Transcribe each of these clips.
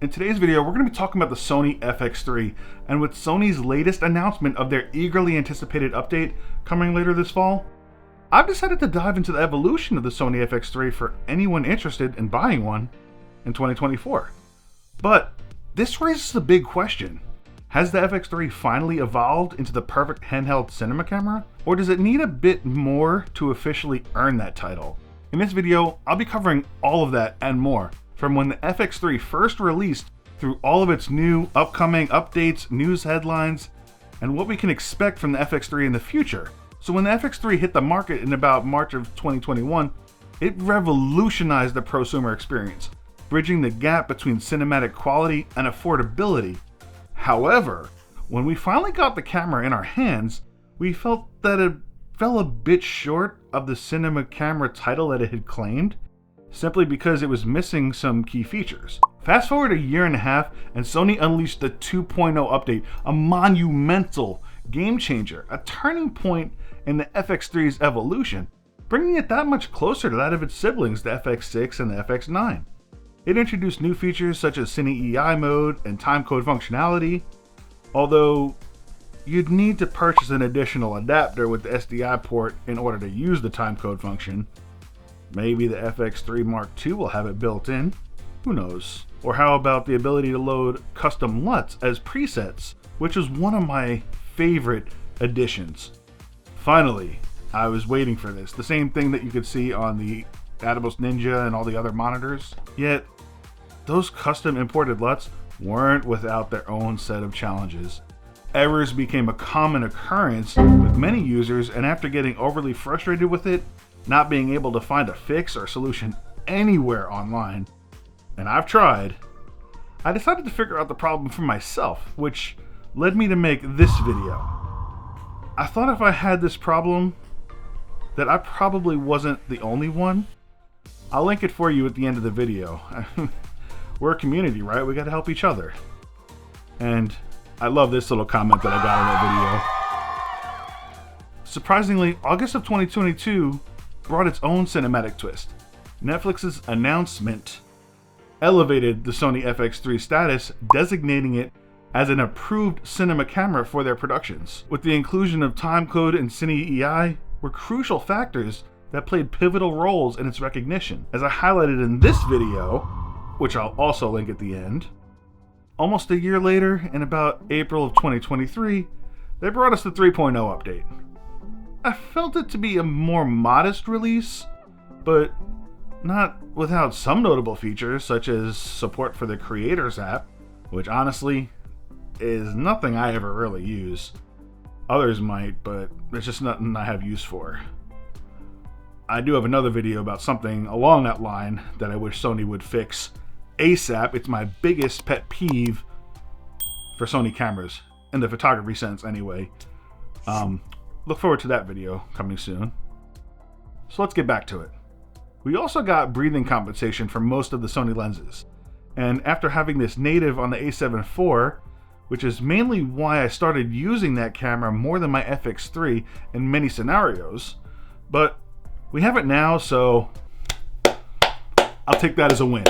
In today's video, we're going to be talking about the Sony FX3, and with Sony's latest announcement of their eagerly anticipated update coming later this fall, I've decided to dive into the evolution of the Sony FX3 for anyone interested in buying one in 2024. But this raises the big question. Has the FX3 finally evolved into the perfect handheld cinema camera? Or does it need a bit more to officially earn that title? In this video, I'll be covering all of that and more, from when the FX3 first released through all of its new upcoming updates, news headlines, and what we can expect from the FX3 in the future. So when the FX3 hit the market in about March of 2021, it revolutionized the prosumer experience, bridging the gap between cinematic quality and affordability. However, when we finally got the camera in our hands, we felt that it fell a bit short of the cinema camera title that it had claimed, simply because it was missing some key features. Fast forward a year and a half, and Sony unleashed the 2.0 update, a monumental game changer, a turning point in the FX3's evolution, bringing it that much closer to that of its siblings, the FX6 and the FX9. It introduced new features such as Cine EI mode and timecode functionality, although you'd need to purchase an additional adapter with the SDI port in order to use the timecode function. Maybe the FX3 Mark II will have it built in, who knows? Or how about the ability to load custom LUTs as presets, which is one of my favorite additions. Finally, I was waiting for this, the same thing that you could see on the Atomos Ninja and all the other monitors. Yet, those custom imported LUTs weren't without their own set of challenges. Errors became a common occurrence with many users, and after getting overly frustrated with it, not being able to find a fix or solution anywhere online, and I've tried, I decided to figure out the problem for myself, which led me to make this video. I thought if I had this problem, that I probably wasn't the only one. I'll link it for you at the end of the video. We're a community, right? We gotta help each other. And I love this little comment that I got in that video. Surprisingly, August of 2022 brought its own cinematic twist. Netflix's announcement elevated the Sony FX3 status, designating it as an approved cinema camera for their productions. With the inclusion of timecode and Cine EI were crucial factors that played pivotal roles in its recognition. As I highlighted in this video, which I'll also link at the end, almost a year later, in about April of 2023, they brought us the 3.0 update. I felt it to be a more modest release, but not without some notable features, such as support for the Creators app, which honestly is nothing I ever really use. Others might, but it's just nothing I have use for. I do have another video about something along that line that I wish Sony would fix ASAP. It's my biggest pet peeve for Sony cameras, in the photography sense anyway. Look forward to that video coming soon. So let's get back to it. We also got breathing compensation for most of the Sony lenses. And after having this native on the A7 IV, which is mainly why I started using that camera more than my FX3 in many scenarios, but we have it now, so I'll take that as a win.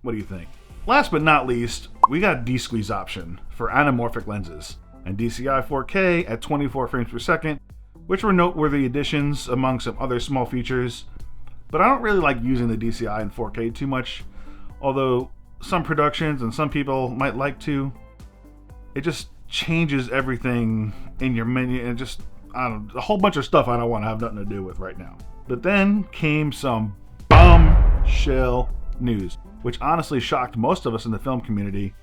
What do you think? Last but not least, we got D-squeeze option for anamorphic lenses and DCI 4K at 24 frames per second, which were noteworthy additions among some other small features. But I don't really like using the DCI in 4K too much, although some productions and some people might like to. It just changes everything in your menu and just, I don't know, a whole bunch of stuff I don't want to have nothing to do with right now. But then came some bombshell news, which honestly shocked most of us in the film community.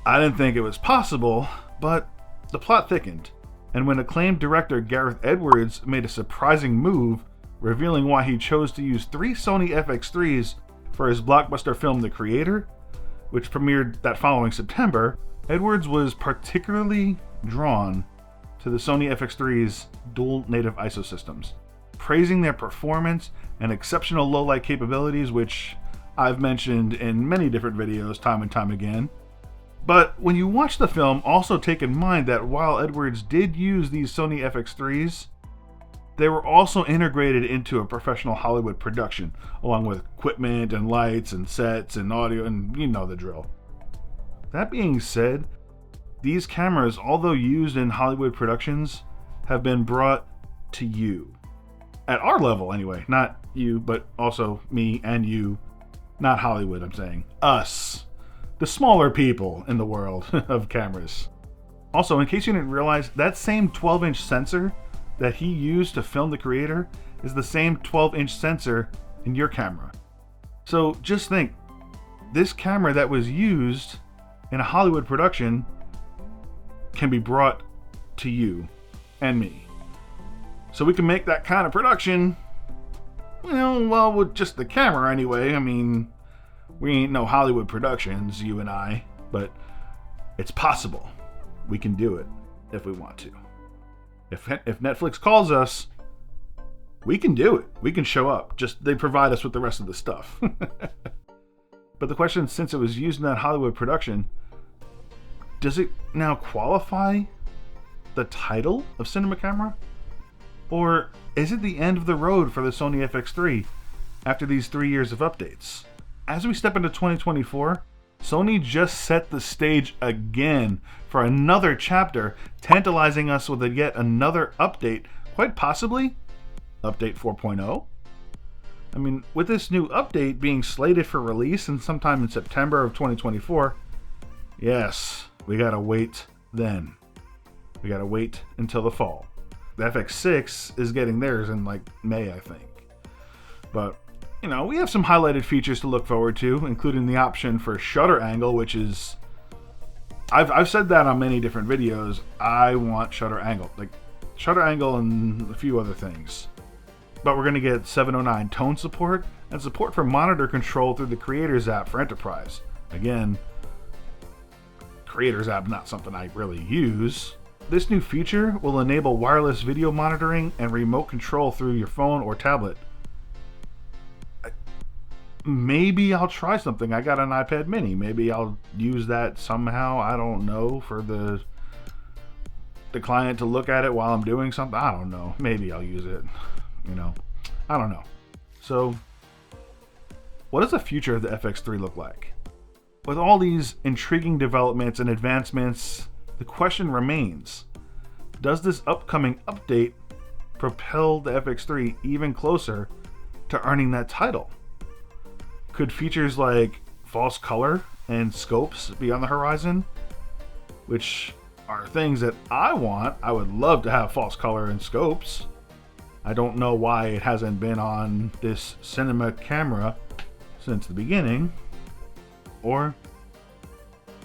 I didn't think it was possible, but the plot thickened. And when acclaimed director Gareth Edwards made a surprising move, revealing why he chose to use 3 Sony FX3s for his blockbuster film The Creator, which premiered that following September, Edwards was particularly drawn to the Sony FX3's dual native ISO systems, praising their performance and exceptional low-light capabilities, which I've mentioned in many different videos time and time again. But when you watch the film, also take in mind that while Edwards did use these Sony FX3s, they were also integrated into a professional Hollywood production, along with equipment and lights and sets and audio, and you know the drill. That being said, these cameras, although used in Hollywood productions, have been brought to you. At our level anyway, not you, but also me and you. Not Hollywood, I'm saying. Us. The smaller people in the world of cameras. Also, in case you didn't realize, that same 12-inch sensor that he used to film the creator is the same 12-inch sensor in your camera. So just think, this camera that was used in a Hollywood production can be brought to you and me. So we can make that kind of production, well, with just the camera anyway. I mean, we ain't no Hollywood productions, you and I, but it's possible. We can do it if we want to. If Netflix calls us, we can do it. We can show up. Just they provide us with the rest of the stuff. But the question, since it was used in that Hollywood production, does it now qualify the title of cinema camera? Or is it the end of the road for the Sony FX3 after these 3 years of updates? As we step into 2024, Sony just set the stage again for another chapter, tantalizing us with yet another update, quite possibly Update 4.0. I mean, with this new update being slated for release in sometime in September of 2024, yes, we gotta wait then. We gotta wait until the fall. The FX6 is getting theirs in like May, I think. But we have some highlighted features to look forward to, including the option for shutter angle, which is, I've said that on many different videos. I want shutter angle, like shutter angle and a few other things. But we're going to get 709 tone support and support for monitor control through the Creators app for Enterprise. Again, Creators app, not something I really use. This new feature will enable wireless video monitoring and remote control through your phone or tablet. Maybe I'll try something. I got an iPad mini. Maybe I'll use that somehow. I don't know, for the client to look at it while I'm doing something. I don't know. Maybe I'll use it. I don't know. So, what does the future of the FX3 look like? With all these intriguing developments and advancements, the question remains, does this upcoming update propel the FX3 even closer to earning that title? Could features like false color and scopes be on the horizon? Which are things that I want. I would love to have false color and scopes. I don't know why it hasn't been on this cinema camera since the beginning. Or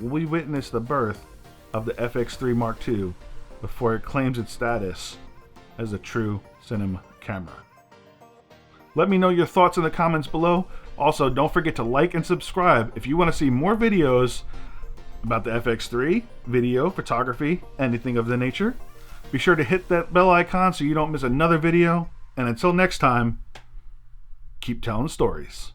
will we witness the birth of the FX3 Mark II before it claims its status as a true cinema camera? Let me know your thoughts in the comments below. Also, don't forget to like and subscribe if you want to see more videos about the FX3, video, photography, anything of the nature. Be sure to hit that bell icon so you don't miss another video. And until next time, keep telling stories.